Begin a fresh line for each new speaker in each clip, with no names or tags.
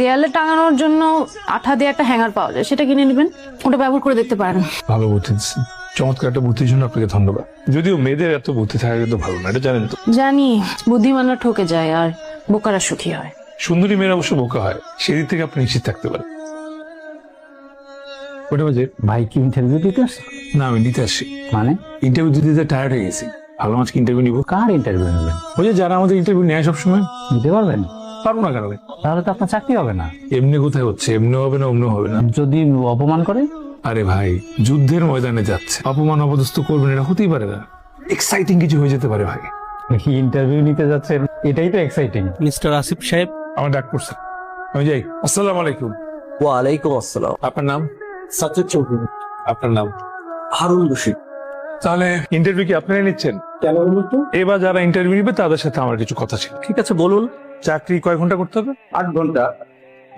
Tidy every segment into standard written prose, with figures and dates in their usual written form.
দেয়ালে টাঙানোর জন্য আঠা দিয়ে একটা হ্যাঙ্গার পাওয়া যায়, সেটা কিনে নেবেন, ওটা ব্যবহার করে দেখতে পারেন।
ভালো বুদ্ধি দিচ্ছেন, চমৎকার একটা বুদ্ধির জন্য আপনাকে ধন্যবাদ। যদিও মেয়েদের এত বুদ্ধি থাকা কিন্তু ভালো না, এটা জানেন তো।
জানি, বুদ্ধিমানরা ঠকে যায় আর বোকারা সুখী হয়।
সুন্দরী মেয়েরা অবশ্য বোকা হয়, সেদিক থেকে আপনি নিশ্চিত থাকতে পারেন। ওটা বাজে
ভাই কি ইন্টারভিউ দিতে আসছে?
না, আমি নিতে আসি।
মানে
ইন্টারভিউ দিতে দিতে টায়ার্ড হয়ে গেছি। ভালো আজকে ইন্টারভিউ নিবো।
কার ইন্টারভিউ নেবেন?
ওই যে যারা আমাদের ইন্টারভিউ নেয় সবসময়।
নিতে পারবেন?
পারবো না কারণে।
তাহলে তো আপনার চাকরি হবে না।
এমনি কোথায় হচ্ছে, এমনি হবে না, অমনি হবে না।
যদি অপমান করে?
আরে ভাই, যুদ্ধের ময়দানে যাচ্ছে, অপমান অপদস্থ করবেন, এটা হতেই পারে না। এক্সাইটিং কিছু হয়ে যেতে পারে ভাই।
ইন্টারভিউ নিতে যাচ্ছেন, এটাই তো এক্সাইটিং।
মিস্টার আসিফ সাহেব।
আমার ডাক পড়ছে, আমি যাই। আসসালামু আলাইকুম।
ওয়ালাইকুম আসসালাম।
আপনার নাম?
সাজ্জাদ চৌধুরী।
আপনার নাম?
হারুন রশিদ।
তাহলে ইন্টারভিউ কি আপনারাই নিচ্ছেন?
কেন বলুন তো?
এবার যারা ইন্টারভিউ নিবে তাদের সাথে আমার কিছু কথা ছিল।
ঠিক আছে বলুন।
চাকরি কয় ঘন্টা করতে হবে?
8 ঘন্টা।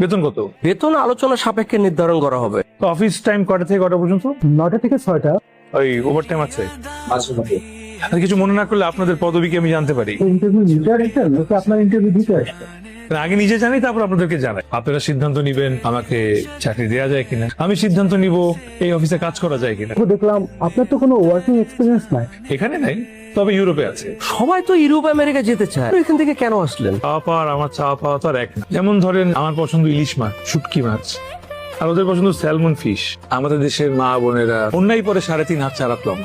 বেতন কত?
বেতন আলোচনা সাপেক্ষে নির্ধারণ করা হবে।
তো অফিস টাইম কটা থেকে কটা পর্যন্ত?
9টা থেকে 6টা।
ওই ওভার টাইম আছে?
আচ্ছা ভাই।
আর কিছু মনে না করলে আপনাদের পদবি কি আমি জানতে পারি?
ইন্টারভিউ নিতে আসছেন নাকি আপনার ইন্টারভিউ দিতে আসছেন?
আগে নিজে জানি, তারপর আপনাদেরকে জানাই। আপনারা সিদ্ধান্ত নিবেন আমাকে চাকরি দেওয়া যায় কিনা, আমি সিদ্ধান্ত নিব এই অফিসে কাজ করা যায় কিনা।
দেখলাম আপনার তো কোনো ওয়ার্কিং এক্সপিরিয়েন্স নাই।
এখানে নাই, তবে ইউরোপে আছে।
সবাই তো ইউরোপ আমেরিকা যেতে চায়, এখান থেকে কেন আসলেন?
চাওয়া পাওয়ার আমার চাওয়া পাওয়া তো আর এক না। যেমন ধরেন আমার পছন্দ ইলিশ মাছ, শুটকি মাছ, আর ওদের পছন্দ স্যালমন ফিশ। আমাদের দেশের মা বোনেরা অন্যায় পরে 3.5 হাত চারা প্লম,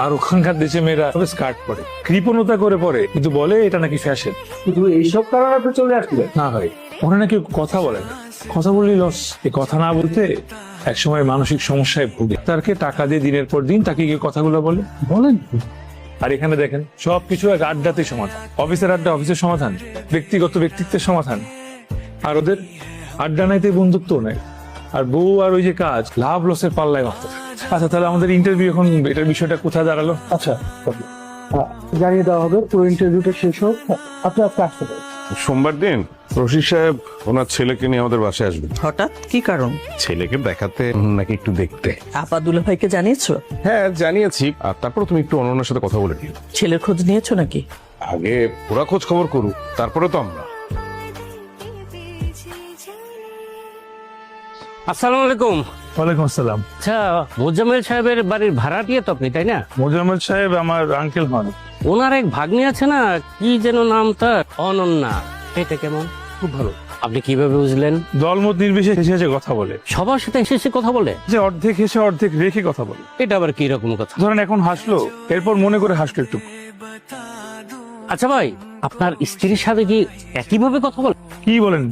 আর ওখানকার দেশে মেয়েরা স্কার্ট পরে, কৃপণতা করে পরে, কিন্তু বলে এটা নাকি ফ্যাশন।
শুধু এইসব কারণে আপনি চলে আসলেন?
না ভাই, ওরা নাকি কথা বলে না, কথা বললেই লস। এই কথা না বলতে একসময় মানসিক সমস্যায় ভুগে, তারকে টাকা দিয়ে দিনের পর দিন তাকে গিয়ে কথাগুলো বলে।
বলেন।
আর এখানে দেখেন সবকিছু এক আড্ডাতেই সমাধান। অফিসের আড্ডা অফিসের সমাধান, ব্যক্তিগত ব্যক্তিত্বের সমাধান। আর ওদের আড্ডা নাইতে বন্ধুত্ব নাই, আর বউ আর ওই যে কাজ, লাভ লসের পাল্লায় মারতে থাকে। আচ্ছা, তাহলে আমাদের ইন্টারভিউ এখন এটার বিষয়টা কোথায় দাঁড়ালো?
আচ্ছা জানিয়ে দেওয়া হবে, পুরো ইন্টারভিউটা শেষ হোক, আপনি আজকে আসতে পারেন।
সোমবার দিন রশিদ সাহেব ওনার ছেলেকে নিয়ে আমাদের বাসায় আসবেন।
হঠাৎ কি কারণ?
ছেলেকে দেখাতে নাকি একটু দেখতে।
আপা দুলা ভাইকে জানিয়েছো?
হ্যাঁ জানিয়েছি, আর তারপর তুমি একটু অনন্যার সাথে কথা বলে নিও।
ছেলের খোঁজ নিয়েছো নাকি?
আগে ওরা খোঁজ খবর করুক, তারপরে তো আমরা।
আসসালামু আলাইকুম।
ওয়ালাইকুম আসসালাম।
আচ্ছা, মোজাম্মেল সাহেবের বাড়ির ভাড়াটিয়া তো আপনি, তাই না?
মোজাম্মেল সাহেব আমার আঙ্কেল হন।
ওনার এক ভাগ্নি আছে না, কি যেন নাম তার, অনন্যা। এটা কেমন?
খুব ভালো।
আপনি কিভাবে বুঝলেন?
দলমত নির্বিশেষে হেসে হেসে কথা বলে,
সবার সাথে এসে কথা বলে?
যে অর্ধেক হেসে অর্ধেক রেখে কথা বলে।
এটা আবার কি রকম কথা?
ধরেন এখন হাসলো, এরপর মনে করে হাসলো একটু।
আচ্ছা ভাই, আপনার স্ত্রীর সাথে কি একইভাবে কথা বলে?
কি বলেন?